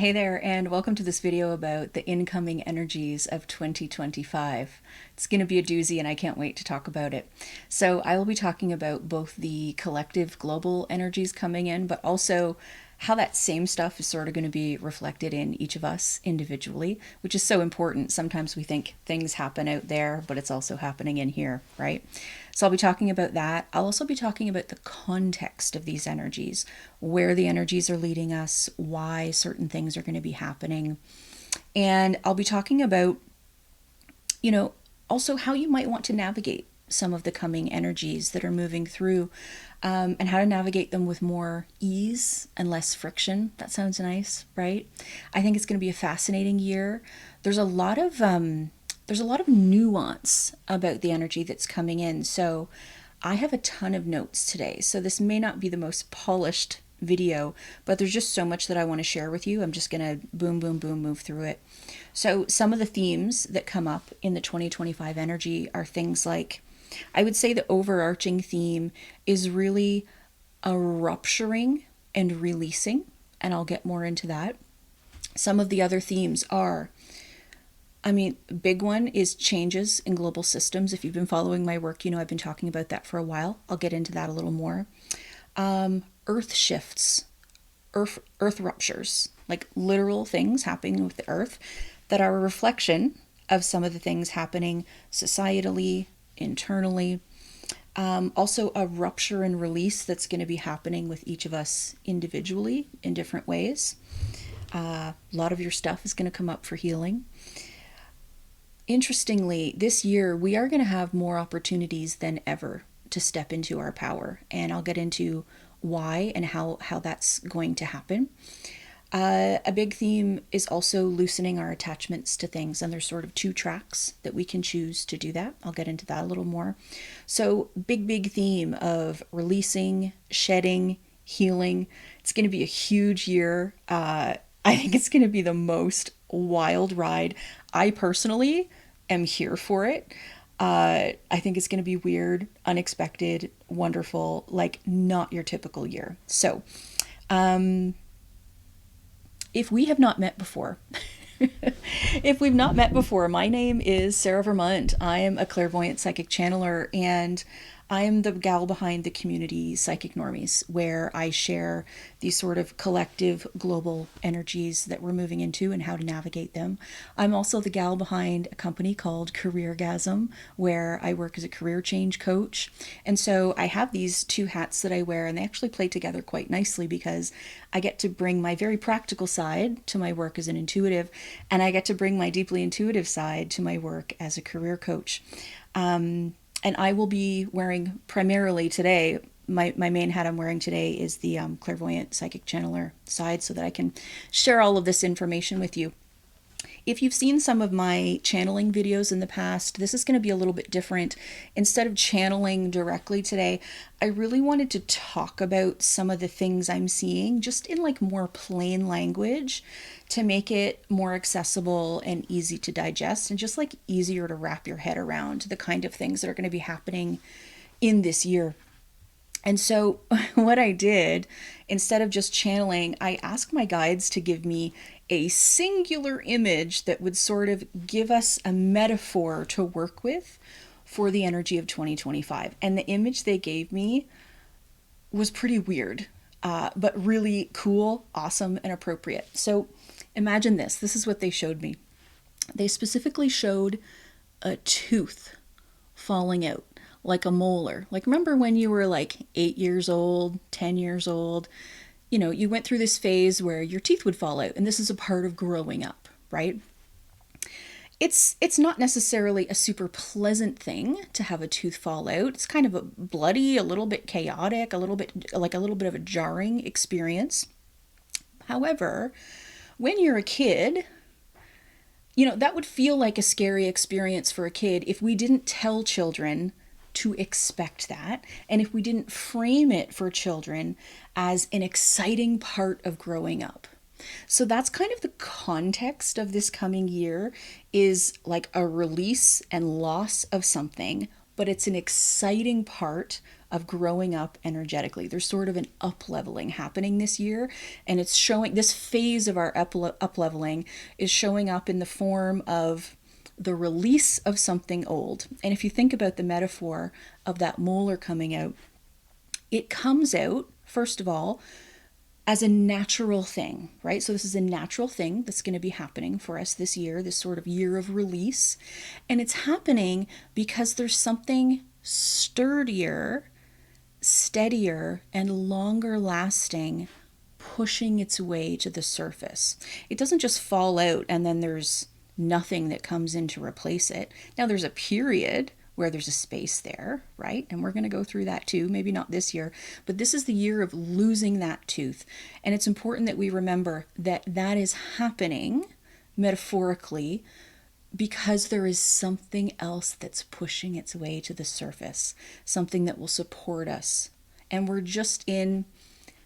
Hey there, and welcome to this video about the incoming energies of 2025. It's going to be a doozy, and I can't wait to talk about it. So, I will be talking about both the collective global energies coming in, but also how that same stuff is sort of going to be reflected in each of us individually, which is so important. Sometimes we think things happen out there, but it's also happening in here, right? So I'll be talking about that. I'll also be talking about the context of these energies, where the energies are leading us, why certain things are going to be happening. And I'll be talking about, you know, also how you might want to navigate some of the coming energies that are moving through, and how to navigate them with more ease and less friction. That sounds nice, right? I think it's going to be a fascinating year. There's a lot of nuance about the energy that's coming in. So I have a ton of notes today. So this may not be the most polished video, but there's just so much that I want to share with you. I'm just going to boom, boom, boom, move through it. So some of the themes that come up in the 2025 energy are things like, I would say the overarching theme is really a rupturing and releasing, and I'll get more into that. Some of the other themes are, big one is changes in global systems. If you've been following my work, you know I've been talking about that for a while. I'll get into that a little more. Earth shifts, earth ruptures, like literal things happening with the earth that are a reflection of some of the things happening societally, internally. Also, a rupture and release that's going to be happening with each of us individually in different ways. A lot of your stuff is going to come up for healing. Interestingly, this year we are going to have more opportunities than ever to step into our power, and I'll get into why and how that's going to happen. A big theme is also loosening our attachments to things, and there's sort of two tracks that we can choose to do that. I'll get into that a little more. So, big theme of releasing, shedding, healing. It's going to be a huge year. I think it's going to be the most wild ride. I personally am here for it. I think it's going to be weird, unexpected, wonderful, like not your typical year. So, if we have not met before, if we've not met before, my name is Sarah Vermont. I am a clairvoyant psychic channeler, and I am the gal behind the community Psychic Normies, where I share these sort of collective global energies that we're moving into and how to navigate them. I'm also the gal behind a company called Careergasm, where I work as a career change coach. And so I have these two hats that I wear, and they actually play together quite nicely because I get to bring my very practical side to my work as an intuitive, and I get to bring my deeply intuitive side to my work as a career coach. And I will be wearing primarily today, my main hat I'm wearing today is the clairvoyant psychic channeler side, so that I can share all of this information with you. If you've seen some of my channeling videos in the past, this is going to be a little bit different. Instead of channeling directly today, I really wanted to talk about some of the things I'm seeing just in like more plain language to make it more accessible and easy to digest, and just like easier to wrap your head around the kind of things that are going to be happening in this year. And so, what I did, instead of just channeling, I asked my guides to give me a singular image that would sort of give us a metaphor to work with for the energy of 2025. And the image they gave me was pretty weird, but really cool, awesome, and appropriate. So, imagine this. This is what they showed me. They specifically showed a tooth falling out, like a molar. Like, remember when you were like 8 years old, 10 years old? You know, you went through this phase where your teeth would fall out, and this is a part of growing up, right? It's not necessarily a super pleasant thing to have a tooth fall out. It's kind of a bloody, a little bit chaotic, a little bit of a jarring experience. However, when you're a kid, you know, that would feel like a scary experience for a kid if we didn't tell children to expect that, and if we didn't frame it for children as an exciting part of growing up. So that's kind of the context of this coming year, is like a release and loss of something, but it's an exciting part of growing up energetically. There's sort of an up leveling happening this year, and it's showing this phase of our up leveling is showing up in the form of the release of something old. And if you think about the metaphor of that molar coming out, it comes out, first of all, as a natural thing, right? So this is a natural thing that's going to be happening for us this year, this sort of year of release. And it's happening because there's something sturdier, steadier, and longer lasting pushing its way to the surface. It doesn't just fall out and then there's nothing that comes in to replace it. Now there's a period where there's a space there, right? And we're going to go through that too, maybe not this year, but this is the year of losing that tooth. And it's important that we remember that that is happening metaphorically because there is something else that's pushing its way to the surface, something that will support us. And we're just in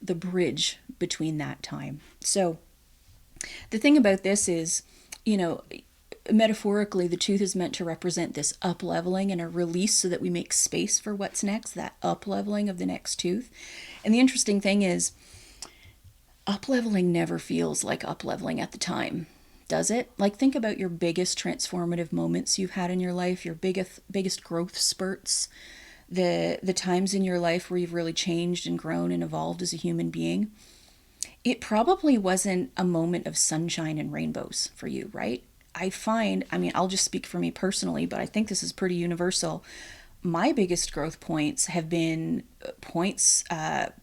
the bridge between that time. So the thing about this is, metaphorically, the tooth is meant to represent this up leveling and a release so that we make space for what's next, that up leveling of the next tooth. And the interesting thing is, up leveling never feels like up leveling at the time, does it? Like, think about your biggest transformative moments you've had in your life, your biggest growth spurts, the times in your life where you've really changed and grown and evolved as a human being. It probably wasn't a moment of sunshine and rainbows for you, right? I'll just speak for me personally, but I think this is pretty universal. My biggest growth points have been points,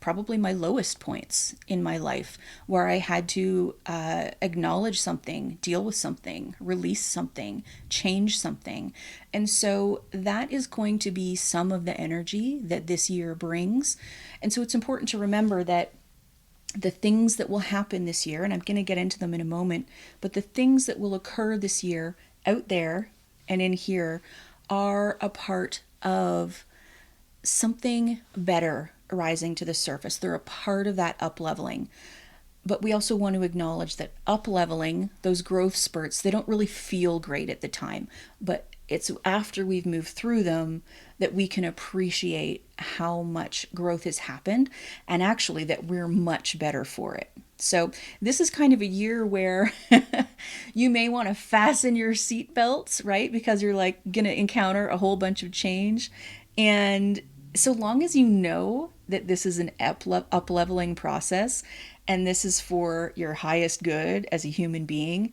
probably my lowest points in my life, where I had to acknowledge something, deal with something, release something, change something. And so that is going to be some of the energy that this year brings. And so it's important to remember that the things that will happen this year, and I'm going to get into them in a moment, but the things that will occur this year out there and in here are a part of something better rising to the surface. They're a part of that up leveling. But we also want to acknowledge that up leveling, those growth spurts, they don't really feel great at the time, but it's after we've moved through them that we can appreciate how much growth has happened and actually that we're much better for it. So this is kind of a year where you may want to fasten your seatbelts, right? Because you're like going to encounter a whole bunch of change. And so long as you know that this is an up leveling process and this is for your highest good as a human being,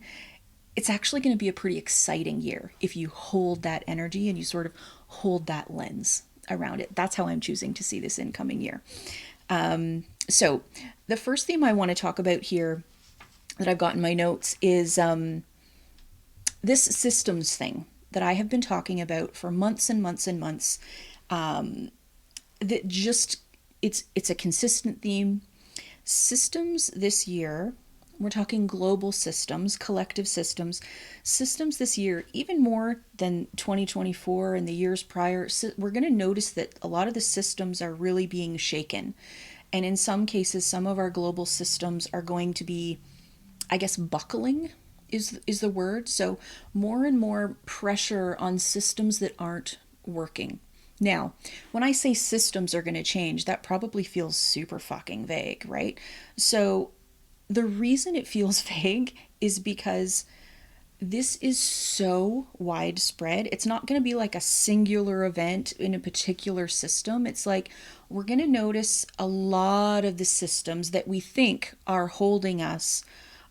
it's actually going to be a pretty exciting year if you hold that energy and you sort of hold that lens around it. That's how I'm choosing to see this incoming year. So the first theme I want to talk about here that I've got in my notes is this systems thing that I have been talking about for months and months and months. That just, it's a consistent theme. Systems this year, we're talking global systems, collective systems. Systems this year, even more than 2024 and the years prior, we're going to notice that a lot of the systems are really being shaken. And in some cases, some of our global systems are going to be, I guess, buckling is the word. So more and more pressure on systems that aren't working. Now, when I say systems are going to change, that probably feels super fucking vague, right? So the reason it feels vague is because this is so widespread. It's not going to be like a singular event in a particular system. It's like we're going to notice a lot of the systems that we think are holding us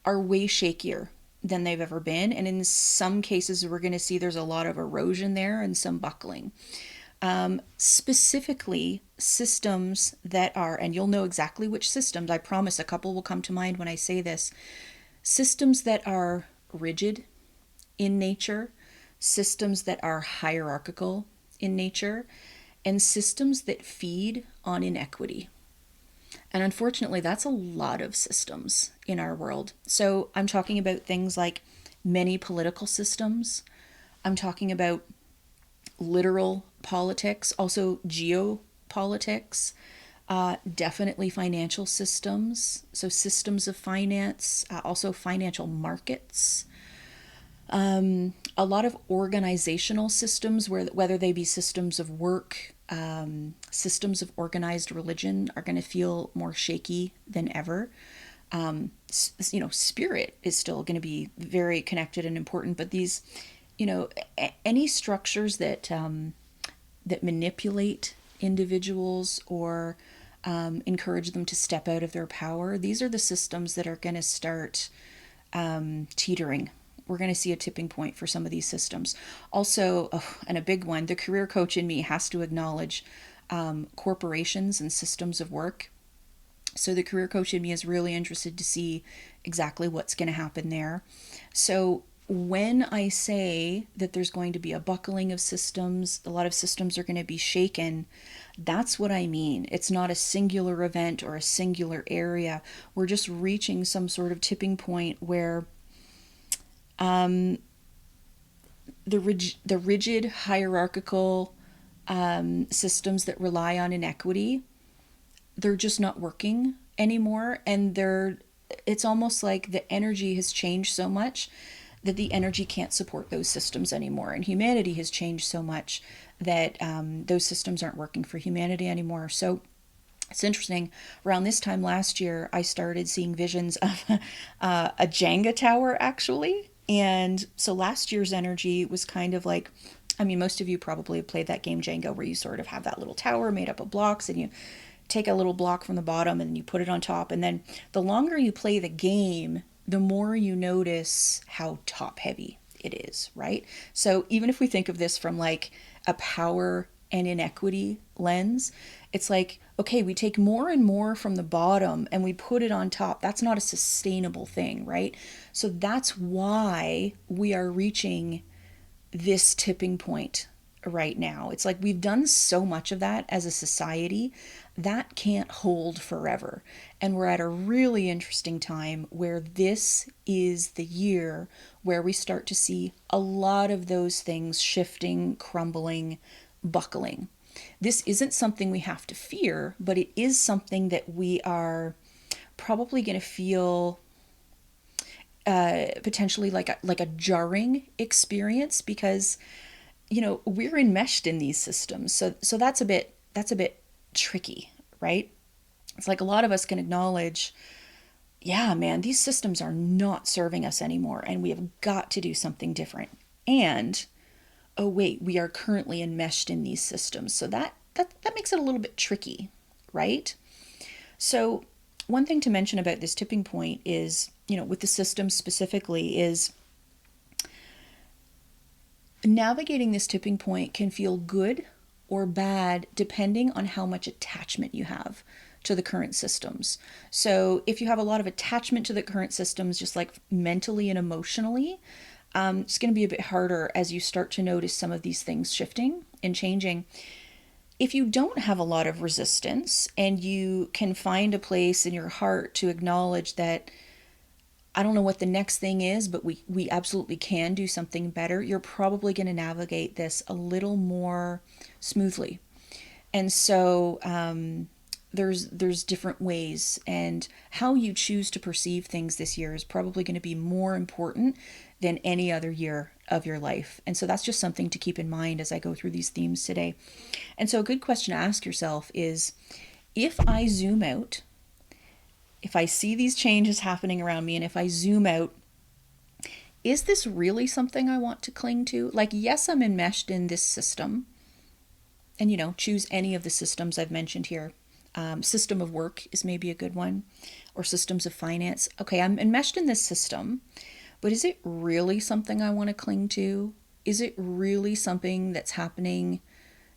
are way shakier than they've ever been. And in some cases, we're going to see there's a lot of erosion there and some buckling. Specifically systems that are, and you'll know exactly which systems, I promise a couple will come to mind when I say this, systems that are rigid in nature, systems that are hierarchical in nature, and systems that feed on inequity. And unfortunately, that's a lot of systems in our world. So I'm talking about things like many political systems. I'm talking about literal politics, also geopolitics, definitely financial systems, so systems of finance, also financial markets. A lot of organizational systems, whether they be systems of work, systems of organized religion, are going to feel more shaky than ever. Spirit is still going to be very connected and important, but these, any structures that manipulate individuals or encourage them to step out of their power, these are the systems that are going to start teetering. We're going to see a tipping point for some of these systems. Also, and a big one, the career coach in me has to acknowledge corporations and systems of work. So the career coach in me is really interested to see exactly what's going to happen there. So when I say that there's going to be a buckling of systems, a lot of systems are going to be shaken, that's what I mean. It's not a singular event or a singular area. We're just reaching some sort of tipping point where the rigid hierarchical systems that rely on inequity, they're just not working anymore, and it's almost like the energy has changed so much that the energy can't support those systems anymore, and humanity has changed so much that those systems aren't working for humanity anymore. So it's interesting. Around this time last year, I started seeing visions of a Jenga tower, actually. And so last year's energy was kind of like, I mean, most of you probably have played that game Jenga, where you sort of have that little tower made up of blocks, and you take a little block from the bottom and you put it on top. And then the longer you play the game, the more you notice how top heavy it is, right? So even if we think of this from like a power and inequity lens, it's like, okay, we take more and more from the bottom and we put it on top. That's not a sustainable thing, right? So that's why we are reaching this tipping point right now. It's like we've done so much of that as a society that can't hold forever. And we're at a really interesting time where this is the year where we start to see a lot of those things shifting, crumbling, buckling. This isn't something we have to fear, but it is something that we are probably going to feel potentially like a jarring experience, because we're enmeshed in these systems. So that's a bit tricky, right? It's like a lot of us can acknowledge, yeah, man, these systems are not serving us anymore, and we have got to do something different. And oh wait, we are currently enmeshed in these systems. So that makes it a little bit tricky, right? So one thing to mention about this tipping point is, with the system specifically, is navigating this tipping point can feel good or bad depending on how much attachment you have to the current systems. So if you have a lot of attachment to the current systems, just like mentally and emotionally, it's going to be a bit harder as you start to notice some of these things shifting and changing. If you don't have a lot of resistance and you can find a place in your heart to acknowledge that, I don't know what the next thing is, but we absolutely can do something better, you're probably going to navigate this a little more smoothly. And so there's different ways, and how you choose to perceive things this year is probably going to be more important than any other year of your life. And so that's just something to keep in mind as I go through these themes today. And so a good question to ask yourself is, if I zoom out, if I see these changes happening around me, and if I zoom out, is this really something I want to cling to? Like, yes, I'm enmeshed in this system. And, choose any of the systems I've mentioned here. System of work is maybe a good one, or systems of finance. Okay, I'm enmeshed in this system, but is it really something I want to cling to? Is it really something that's happening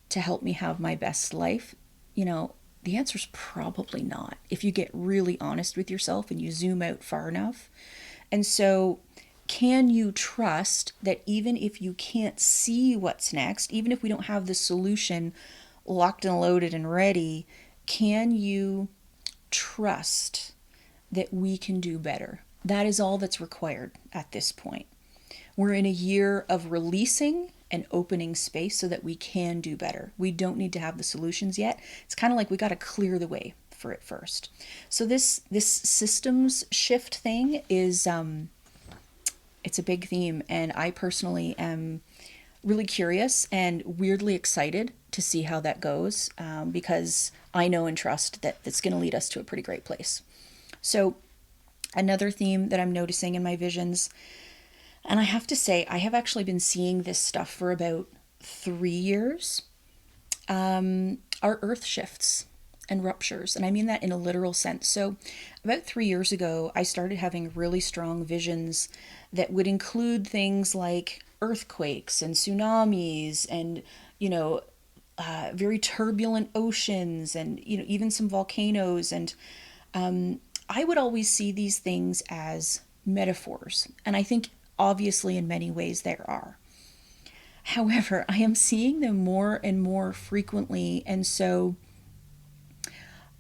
to help me have my best life? The answer is probably not, if you get really honest with yourself and you zoom out far enough. And so, can you trust that even if you can't see what's next, even if we don't have the solution locked and loaded and ready, can you trust that we can do better? That is all that's required at this point. We're in a year of releasing and opening space so that we can do better. We don't need to have the solutions yet. It's kind of like we got to clear the way for it first. So this systems shift thing is It's a big theme, and I personally am really curious and weirdly excited to see how that goes, because I know and trust that it's going to lead us to a pretty great place. So, another theme that I'm noticing in my visions, and I have to say, I have actually been seeing this stuff for about 3 years, are earth shifts and ruptures. And I mean that in a literal sense. So, about 3 years ago, I started having really strong visions that would include things like earthquakes and tsunamis and, you know, very turbulent oceans and, you know, even some volcanoes. And I would always see these things as metaphors. And I think obviously in many ways there are. However, I am seeing them more and more frequently. And so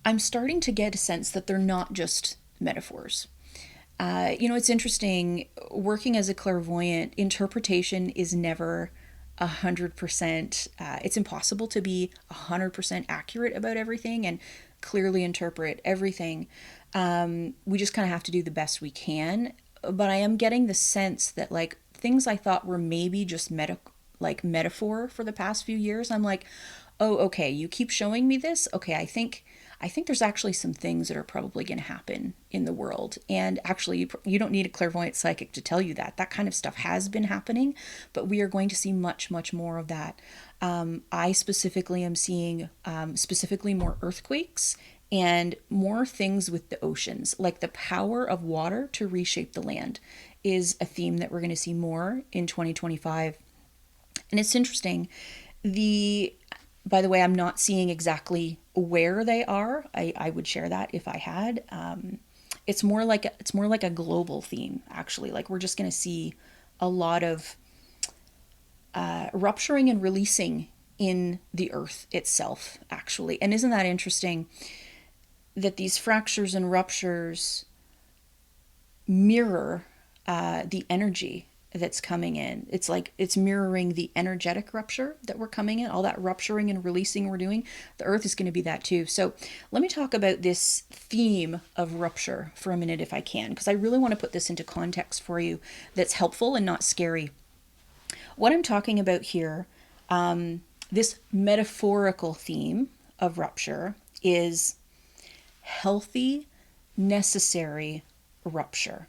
I'm starting to get a sense that they're not just metaphors. It's interesting working as a clairvoyant. Interpretation is never 100%. It's impossible to be 100% accurate about everything and clearly interpret everything. We just kind of have to do the best we can. But I am getting the sense that like things I thought were maybe just metaphor for the past few years, I'm like, oh, okay, you keep showing me this. Okay, I think there's actually some things that are probably going to happen in the world. And actually, you don't need a clairvoyant psychic to tell you that. That kind of stuff has been happening, but we are going to see much, much more of that. I specifically am seeing specifically more earthquakes and more things with the oceans, like the power of water to reshape the land is a theme that we're going to see more in 2025. And it's interesting. The By the way, I'm not seeing exactly where they are. I would share that if I had. It's more like a global theme, actually. Like we're just going to see a lot of rupturing and releasing in the earth itself, actually. And isn't that interesting that these fractures and ruptures mirror the energy that's coming in? It's like it's mirroring the energetic rupture that we're coming in, all that rupturing and releasing we're doing. The earth is going to be that too. So let me talk about this theme of rupture for a minute if I can, because I really want to put this into context for you that's helpful and not scary. What I'm talking about here, this metaphorical theme of rupture, is healthy, necessary rupture.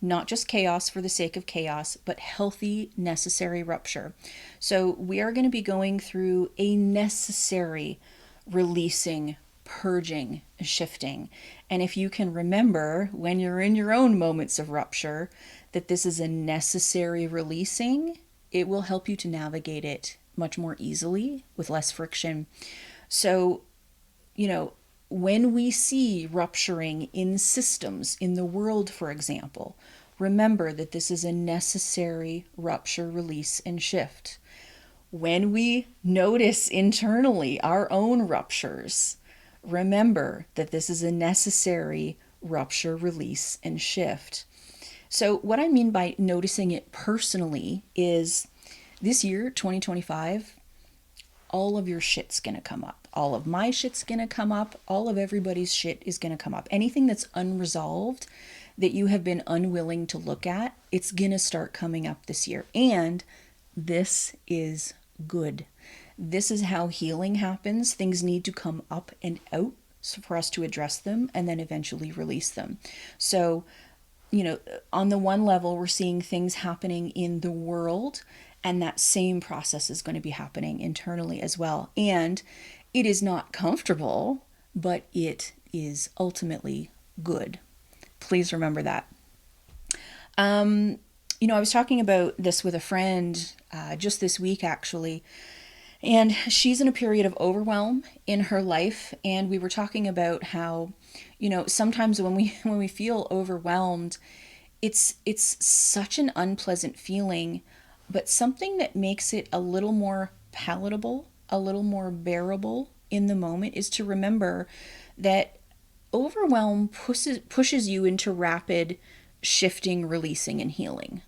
Not just chaos for the sake of chaos, but healthy, necessary rupture. So we are going to be going through a necessary releasing, purging, shifting. And if you can remember when you're in your own moments of rupture that this is a necessary releasing, it will help you to navigate it much more easily with less friction. So, when we see rupturing in systems in the world, for example, remember that this is a necessary rupture, release, and shift. When we notice internally our own ruptures, remember that this is a necessary rupture, release, and shift. So, what I mean by noticing it personally is this year, 2025, all of your shit's gonna come up. All of my shit's gonna come up. All of everybody's shit is gonna come up. Anything that's unresolved that you have been unwilling to look at, it's gonna start coming up this year. And this is good. This is how healing happens. Things need to come up and out for us to address them and then eventually release them. So, on the one level, we're seeing things happening in the world, and that same process is going to be happening internally as well. And it is not comfortable, but it is ultimately good. Please remember that. I was talking about this with a friend just this week, actually, and she's in a period of overwhelm in her life, and we were talking about how, sometimes when we feel overwhelmed, it's such an unpleasant feeling, but something that makes it a little more palatable, a little more bearable in the moment is to remember that overwhelm pushes you into rapid shifting, releasing, and healing.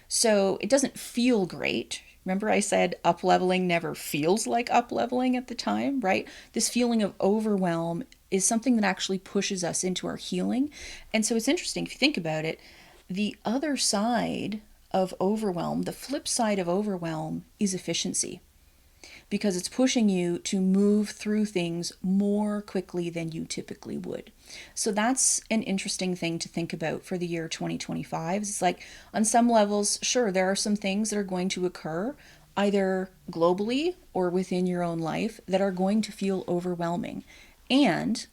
So it doesn't feel great. Remember I said up-leveling never feels like up-leveling at the time, right? This feeling of overwhelm is something that actually pushes us into our healing. And so it's interesting if you think about it, the other side of overwhelm, the flip side of overwhelm, is efficiency, because it's pushing you to move through things more quickly than you typically would. So that's an interesting thing to think about for the year 2025. It's like, on some levels, sure, there are some things that are going to occur either globally or within your own life that are going to feel overwhelming. And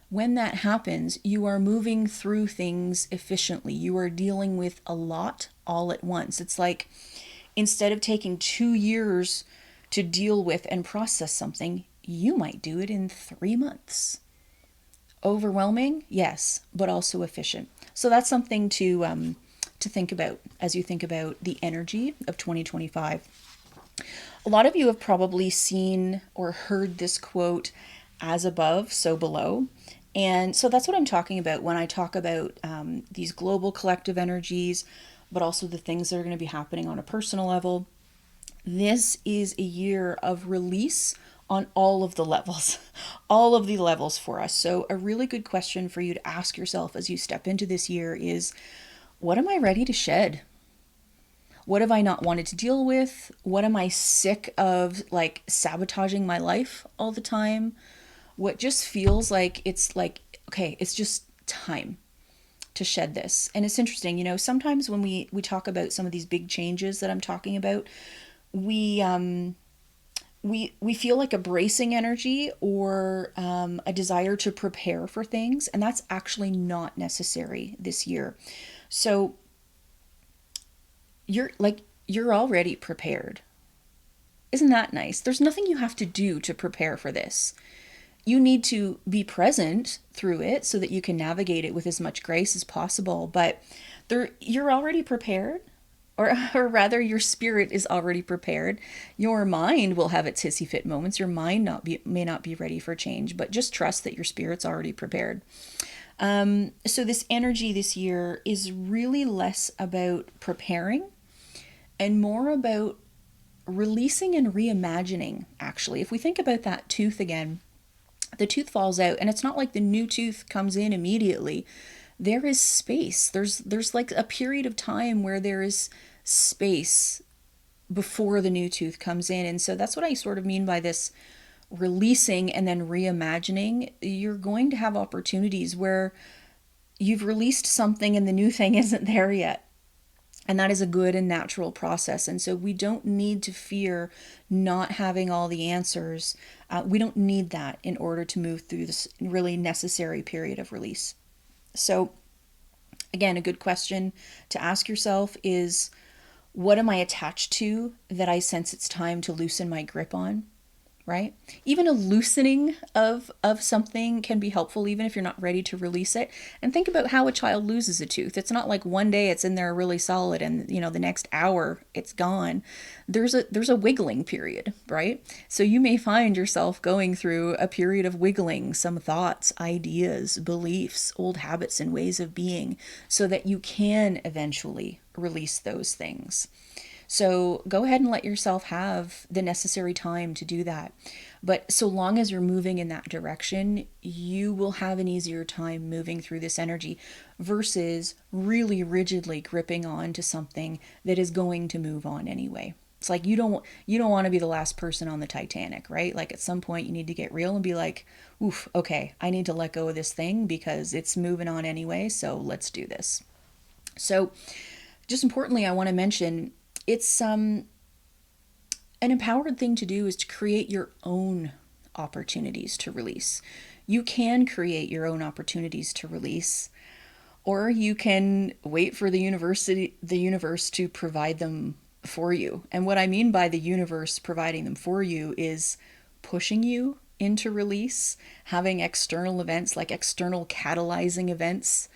when that happens, you are moving through things efficiently. You are dealing with a lot all at once. It's like, instead of taking 2 years to deal with and process something, you might do it in 3 months. Overwhelming, yes, but also efficient. So that's something to think about as you think about the energy of 2025. A lot of you have probably seen or heard this quote, "as above, so below." And so that's what I'm talking about when I talk about these global collective energies, but also the things that are going to be happening on a personal level. This is a year of release on all of the levels, all of the levels for us. So, a really good question for you to ask yourself as you step into this year is, what am I ready to shed? What have I not wanted to deal with? What am I sick of, like, sabotaging my life all the time? What just feels like it's like, okay, it's just time to shed this. And it's interesting, sometimes when we talk about some of these big changes that I'm talking about, we we feel like a bracing energy or a desire to prepare for things, and that's actually not necessary this year. So you're already prepared. Isn't that nice? There's nothing you have to do to prepare for this. You need to be present through it so that you can navigate it with as much grace as possible, but you're already prepared. Or rather, your spirit is already prepared. Your mind will have its hissy fit moments. Your mind may not be ready for change, but just trust that your spirit's already prepared. So this energy this year is really less about preparing and more about releasing and reimagining, actually. If we think about that tooth again, the tooth falls out, and it's not like the new tooth comes in immediately. There is space. There's like a period of time where there is space before the new tooth comes in. And so that's what I sort of mean by this releasing and then reimagining. You're going to have opportunities where you've released something and the new thing isn't there yet. And that is a good and natural process. And so we don't need to fear not having all the answers. We don't need that in order to move through this really necessary period of release. So, again, a good question to ask yourself is, what am I attached to that I sense it's time to loosen my grip on? Right? Even a loosening of something can be helpful, even if you're not ready to release it. And think about how a child loses a tooth. It's not like one day it's in there really solid and the next hour it's gone. There's a wiggling period, right? So you may find yourself going through a period of wiggling some thoughts, ideas, beliefs, old habits and ways of being, so that you can eventually release those things. So go ahead and let yourself have the necessary time to do that. But so long as you're moving in that direction, you will have an easier time moving through this energy versus really rigidly gripping on to something that is going to move on anyway. It's like you don't want to be the last person on the Titanic, right? Like at some point you need to get real and be like, oof, okay, I need to let go of this thing because it's moving on anyway, so let's do this. So just importantly, I want to mention, it's an empowered thing to do is to create your own opportunities to release. You can create your own opportunities to release, or you can wait for the universe to provide them for you. And what I mean by the universe providing them for you is pushing you into release, having external events like external catalyzing events,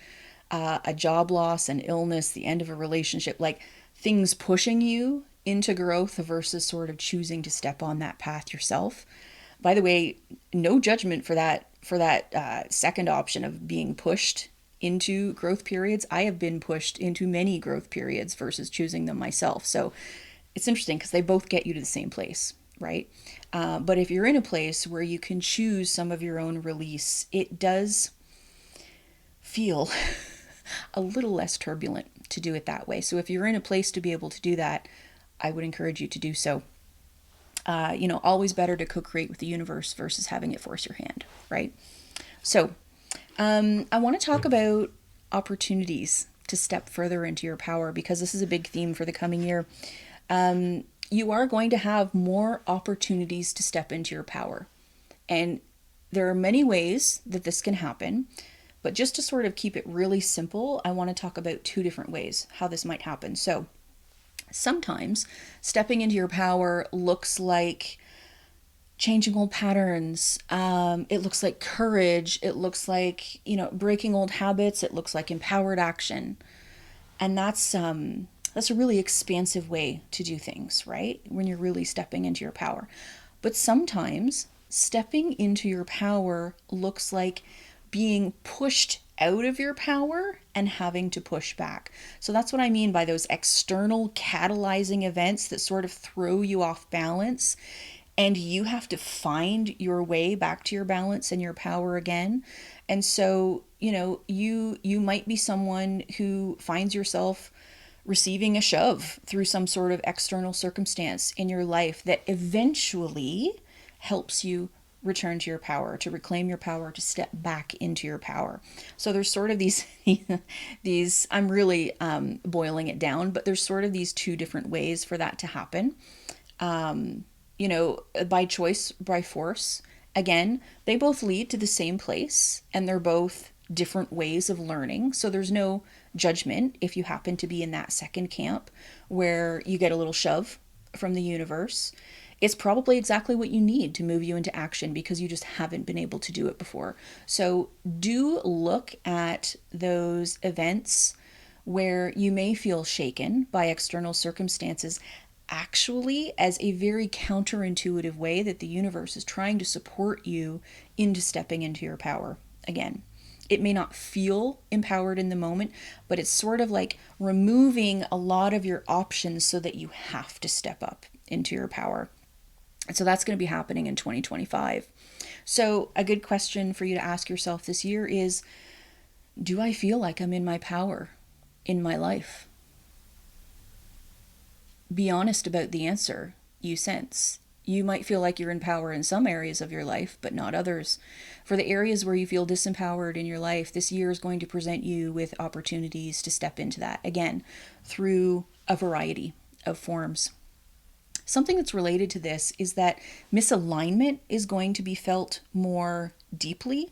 a job loss, an illness, the end of a relationship, like things pushing you into growth versus sort of choosing to step on that path yourself. By the way, no judgment for that second option of being pushed into growth periods. I have been pushed into many growth periods versus choosing them myself. So it's interesting because they both get you to the same place, right? But if you're in a place where you can choose some of your own release, it does feel a little less turbulent to do it that way. So if you're in a place to be able to do that, I would encourage you to do so. Always better to co-create with the universe versus having it force your hand, right? So I want to talk about opportunities to step further into your power, because this is a big theme for the coming year. You are going to have more opportunities to step into your power. And there are many ways that this can happen. But just to sort of keep it really simple, I want to talk about 2 different ways how this might happen. So sometimes stepping into your power looks like changing old patterns. It looks like courage. It looks like, breaking old habits. It looks like empowered action. And that's a really expansive way to do things, right? When you're really stepping into your power. But sometimes stepping into your power looks like being pushed out of your power and having to push back. So that's what I mean by those external catalyzing events that sort of throw you off balance, and you have to find your way back to your balance and your power again. And so, you might be someone who finds yourself receiving a shove through some sort of external circumstance in your life that eventually helps you return to your power, to reclaim your power, to step back into your power. So there's sort of these, I'm really boiling it down, but there's sort of these 2 different ways for that to happen. By choice, by force. Again, they both lead to the same place, and they're both different ways of learning. So there's no judgment if you happen to be in that second camp where you get a little shove from the universe. It's probably exactly what you need to move you into action, because you just haven't been able to do it before. So do look at those events where you may feel shaken by external circumstances actually as a very counterintuitive way that the universe is trying to support you into stepping into your power again. It may not feel empowered in the moment, but it's sort of like removing a lot of your options so that you have to step up into your power. And so that's going to be happening in 2025. So a good question for you to ask yourself this year is, do I feel like I'm in my power in my life? Be honest about the answer you sense. You might feel like you're in power in some areas of your life, but not others. For the areas where you feel disempowered in your life, this year is going to present you with opportunities to step into that, again, through a variety of forms. Something that's related to this is that misalignment is going to be felt more deeply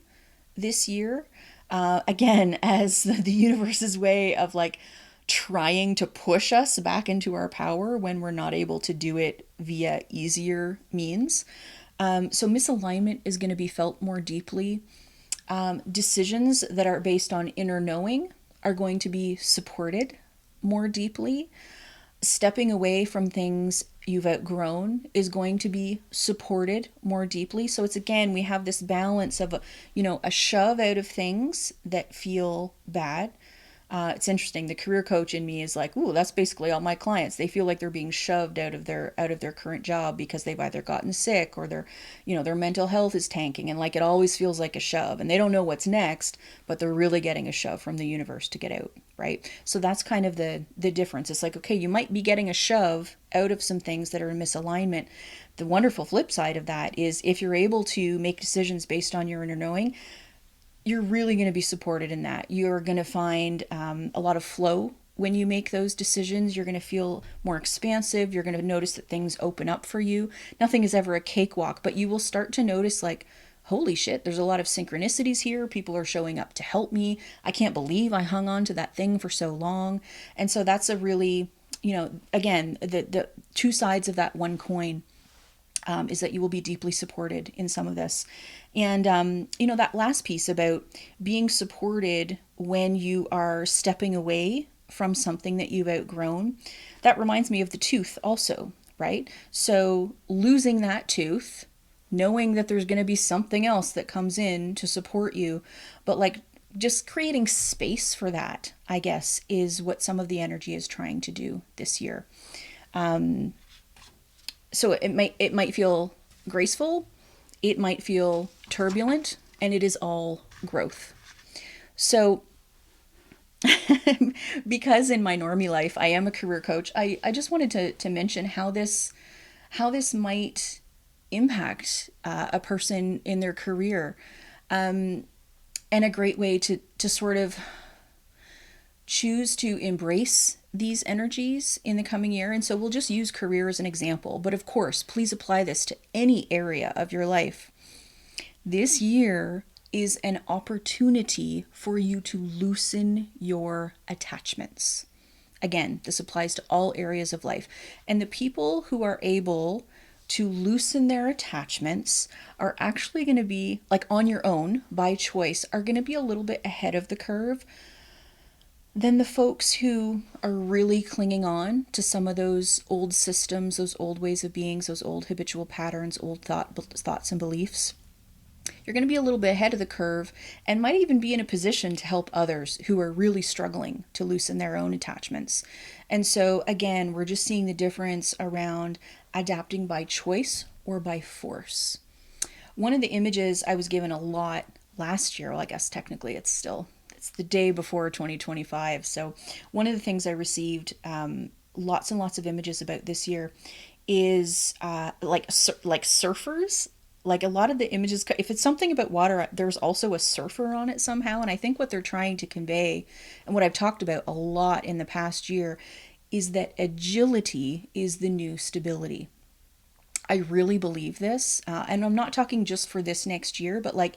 this year. Again, as the universe's way of trying to push us back into our power when we're not able to do it via easier means. So misalignment is going to be felt more deeply. Decisions that are based on inner knowing are going to be supported more deeply. Stepping away from things you've outgrown is going to be supported more deeply. So it's, again, we have this balance of a shove out of things that feel bad. It's interesting. The career coach in me is like, ooh, that's basically all my clients. They feel like they're being shoved out of their current job because they've either gotten sick or their mental health is tanking, and it always feels like a shove, and they don't know what's next, but they're really getting a shove from the universe to get out, right? So that's kind of the difference. It's like, okay, you might be getting a shove out of some things that are in misalignment. The wonderful flip side of that is if you're able to make decisions based on your inner knowing, you're really going to be supported in that. You're going to find a lot of flow when you make those decisions. You're going to feel more expansive. You're going to notice that things open up for you. Nothing is ever a cakewalk, but you will start to notice holy shit, there's a lot of synchronicities here. People are showing up to help me. I can't believe I hung on to that thing for so long. And so that's a really, again, the 2 sides of that one coin. Is that you will be deeply supported in some of this. And, that last piece about being supported when you are stepping away from something that you've outgrown, that reminds me of the tooth also, right? So losing that tooth, knowing that there's going to be something else that comes in to support you, but just creating space for that, I guess, is what some of the energy is trying to do this year. So it might feel graceful, it might feel turbulent, and it is all growth. So Because in my normie life, I am a career coach. I just wanted to mention how this might impact a person in their career, and a great way to sort of choose to embrace these energies in the coming year. And so we'll just use career as an example. But of course, please apply this to any area of your life. This year is an opportunity for you to loosen your attachments. Again, this applies to all areas of life. And the people who are able to loosen their attachments are actually going to be, like on your own, by choice, are going to be a little bit ahead of the curve than the folks who are really clinging on to some of those old systems, those old ways of being, those old habitual patterns, old thoughts and beliefs. You're going to be a little bit ahead of the curve and might even be in a position to help others who are really struggling to loosen their own attachments. And so, again, we're just seeing the difference around adapting by choice or by force. One of the images I was given a lot last year, well, I guess technically it's the day before 2025. So one of the things I received lots and lots of images about this year is like surfers. Like a lot of the images, if it's something about water, there's also a surfer on it somehow. And I think what they're trying to convey, and what I've talked about a lot in the past year, is that agility is the new stability. I really believe this. And I'm not talking just for this next year, but like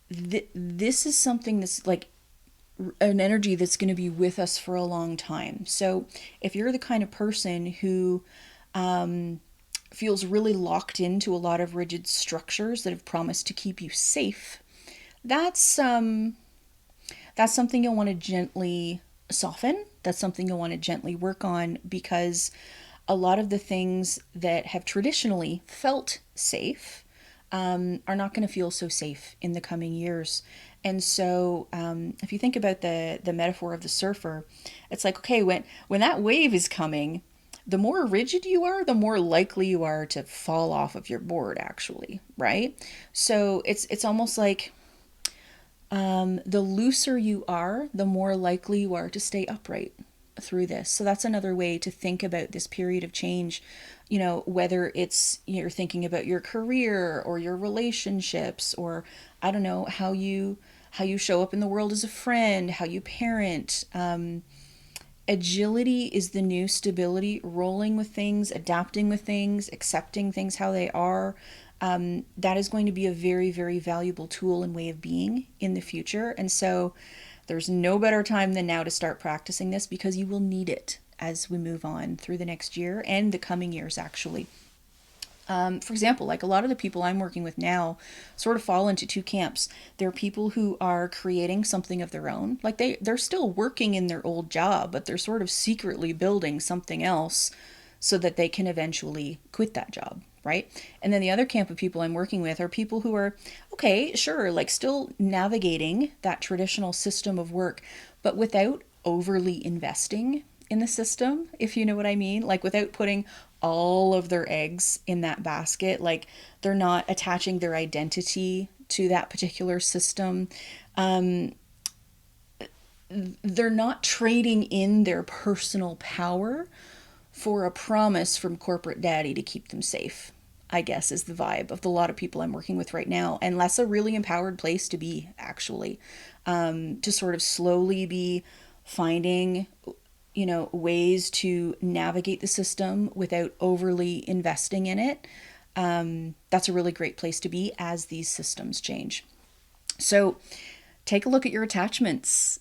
this is something that's like an energy that's going to be with us for a long time. So if you're the kind of person who feels really locked into a lot of rigid structures that have promised to keep you safe, that's something you'll want to gently soften. That's something you'll want to gently work on, because a lot of the things that have traditionally felt safe are not going to feel so safe in the coming years. And so if you think about the metaphor of the surfer, it's like, okay, when that wave is coming, the more rigid you are, the more likely you are to fall off of your board, actually, right? So it's almost like the looser you are, the more likely you are to stay upright through this. So that's another way to think about this period of change. You know, whether it's you're thinking about your career or your relationships, or I don't know, how you show up in the world as a friend, how you parent. Agility is the new stability. Rolling with things, adapting with things, accepting things how they are. That is going to be a very, very valuable tool and way of being in the future. And so there's no better time than now to start practicing this, because you will need it as we move on through the next year and the coming years, actually. For example, like a lot of the people I'm working with now sort of fall into two camps. There are people who are creating something of their own. Like they're still working in their old job, but they're sort of secretly building something else so that they can eventually quit that job, right? And then the other camp of people I'm working with are people who are, okay, sure, like still navigating that traditional system of work, but without overly investing in the system, if you know what I mean, like without putting all of their eggs in that basket. Like they're not attaching their identity to that particular system. They're not trading in their personal power for a promise from corporate daddy to keep them safe, I guess, is the vibe of a lot of people I'm working with right now. And that's a really empowered place to be, actually, to sort of slowly be finding, you know, ways to navigate the system without overly investing in it. That's a really great place to be as these systems change. So take a look at your attachments.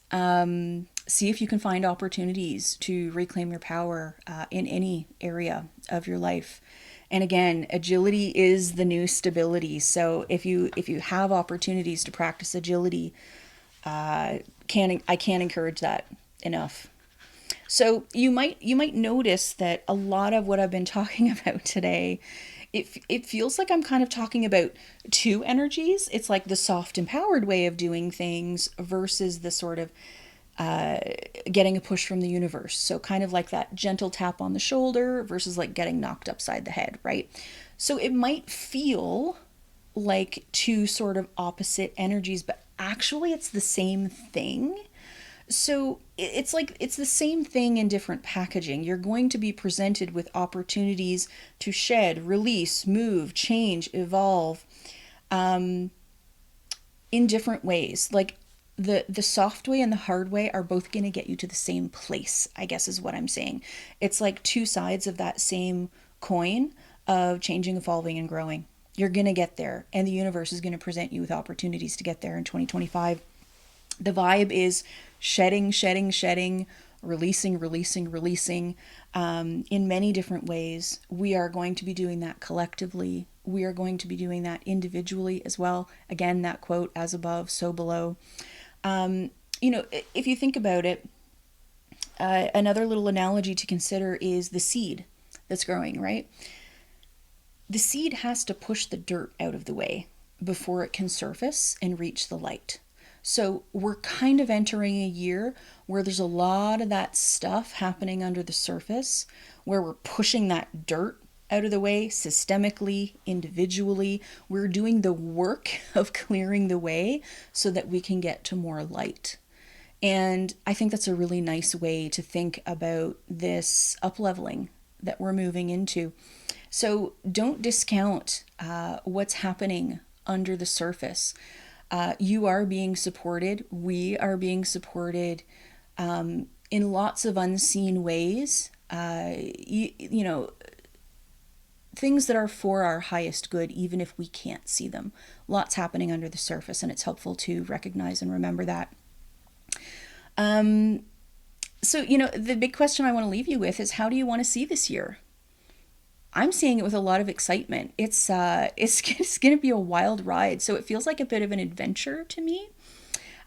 See if you can find opportunities to reclaim your power in any area of your life. And again, agility is the new stability. So if you have opportunities to practice agility, I can't encourage that enough. So you might notice that a lot of what I've been talking about today, it feels like I'm kind of talking about two energies. It's like the soft, empowered way of doing things versus the sort of getting a push from the universe. So kind of like that gentle tap on the shoulder versus like getting knocked upside the head, right? So it might feel like two sort of opposite energies, but actually it's the same thing. So it's like it's the same thing in different packaging. You're going to be presented with opportunities to shed, release, move, change, evolve, um, in different ways. Like the soft way and the hard way are both going to get you to the same place, I guess is what I'm saying. It's like two sides of that same coin of changing, evolving, and growing. You're going to get there, and the universe is going to present you with opportunities to get there in 2025. The vibe is shedding, shedding, shedding, releasing, releasing, releasing, in many different ways. We are going to be doing that collectively. We are going to be doing that individually as well. Again, that quote, as above, so below. Um, if you think about it, another little analogy to consider is the seed that's growing, right? The seed has to push the dirt out of the way before it can surface and reach the light. So we're kind of entering a year where there's a lot of that stuff happening under the surface, where we're pushing that dirt out of the way systemically, individually. We're doing the work of clearing the way so that we can get to more light. And I think that's a really nice way to think about this up-leveling that we're moving into. So don't discount what's happening under the surface. You are being supported. We are being supported in lots of unseen ways. You know, things that are for our highest good, even if we can't see them. Lots happening under the surface, and it's helpful to recognize and remember that. Um, so, the big question I want to leave you with is, how do you want to see this year? I'm seeing it with a lot of excitement. It's going to be a wild ride, so it feels like a bit of an adventure to me.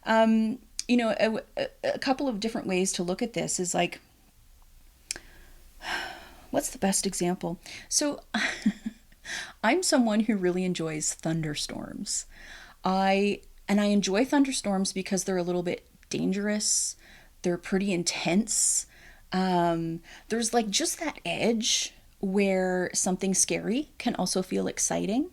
Um, a couple of different ways to look at this is like, what's the best example? So, I'm someone who really enjoys thunderstorms. I enjoy thunderstorms because they're a little bit dangerous. They're pretty intense. There's like just that edge where something scary can also feel exciting.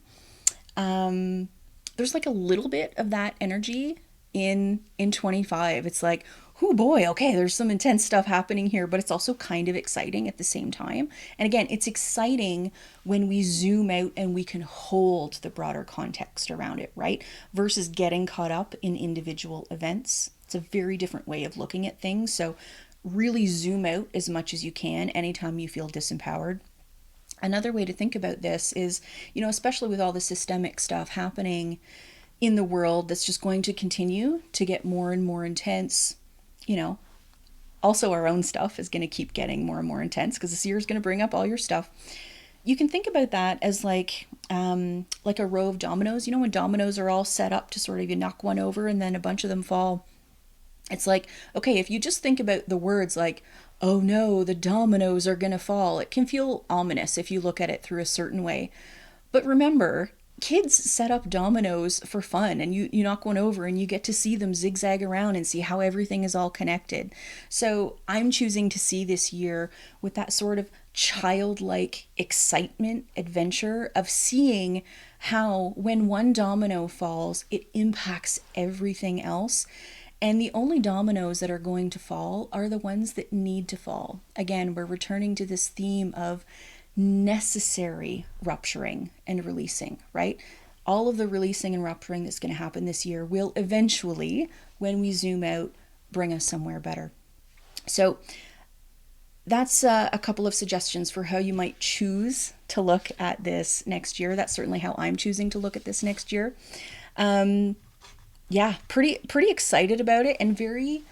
Um, there's like a little bit of that energy in 25. It's like, oh boy, okay, there's some intense stuff happening here, but it's also kind of exciting at the same time. And again, it's exciting when we zoom out and we can hold the broader context around it, right? Versus getting caught up in individual events. It's a very different way of looking at things. So really zoom out as much as you can anytime you feel disempowered. Another way to think about this is, especially with all the systemic stuff happening in the world that's just going to continue to get more and more intense, you know, also our own stuff is going to keep getting more and more intense because this year is going to bring up all your stuff. You can think about that as like a row of dominoes. When dominoes are all set up to sort of, you knock one over and then a bunch of them fall. It's like, okay, if you just think about the words like, oh no, the dominoes are going to fall, it can feel ominous if you look at it through a certain way. But remember, kids set up dominoes for fun, and you knock one over and you get to see them zigzag around and see how everything is all connected. So I'm choosing to see this year with that sort of childlike excitement, adventure of seeing how when one domino falls, it impacts everything else. And the only dominoes that are going to fall are the ones that need to fall. Again, we're returning to this theme of necessary rupturing and releasing, right? All of the releasing and rupturing that's going to happen this year will eventually, when we zoom out, bring us somewhere better. So that's a couple of suggestions for how you might choose to look at this next year. That's certainly how I'm choosing to look at this next year. Yeah, pretty excited about it, and very,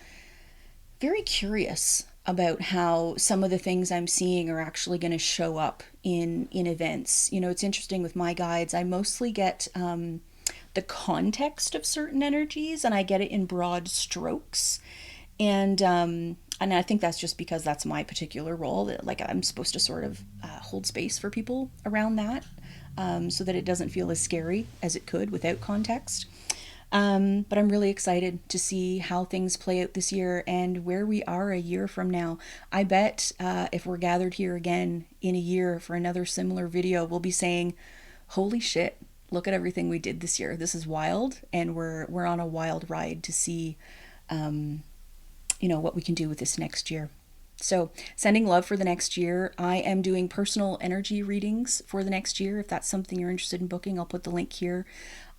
very curious about how some of the things I'm seeing are actually going to show up in events. It's interesting with my guides. I mostly get the context of certain energies, and I get it in broad strokes. And I think that's just because that's my particular role. That, like, I'm supposed to sort of hold space for people around that, so that it doesn't feel as scary as it could without context. But I'm really excited to see how things play out this year and where we are a year from now. I bet if we're gathered here again in a year for another similar video, we'll be saying, holy shit, look at everything we did this year. This is wild, and we're on a wild ride to see what we can do with this next year. So, sending love for the next year. I am doing personal energy readings for the next year. If that's something you're interested in booking, I'll put the link here.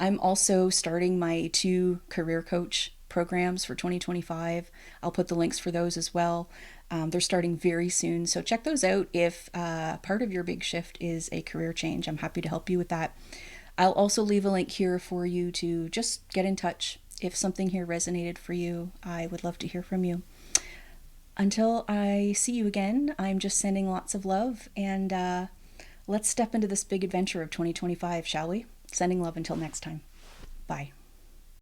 I'm also starting my 2 career coach programs for 2025. I'll put the links for those as well. They're starting very soon, so check those out if part of your big shift is a career change. I'm happy to help you with that. I'll also leave a link here for you to just get in touch. If something here resonated for you, I would love to hear from you. Until I see you again, I'm just sending lots of love, and let's step into this big adventure of 2025, shall we? Sending love until next time. Bye.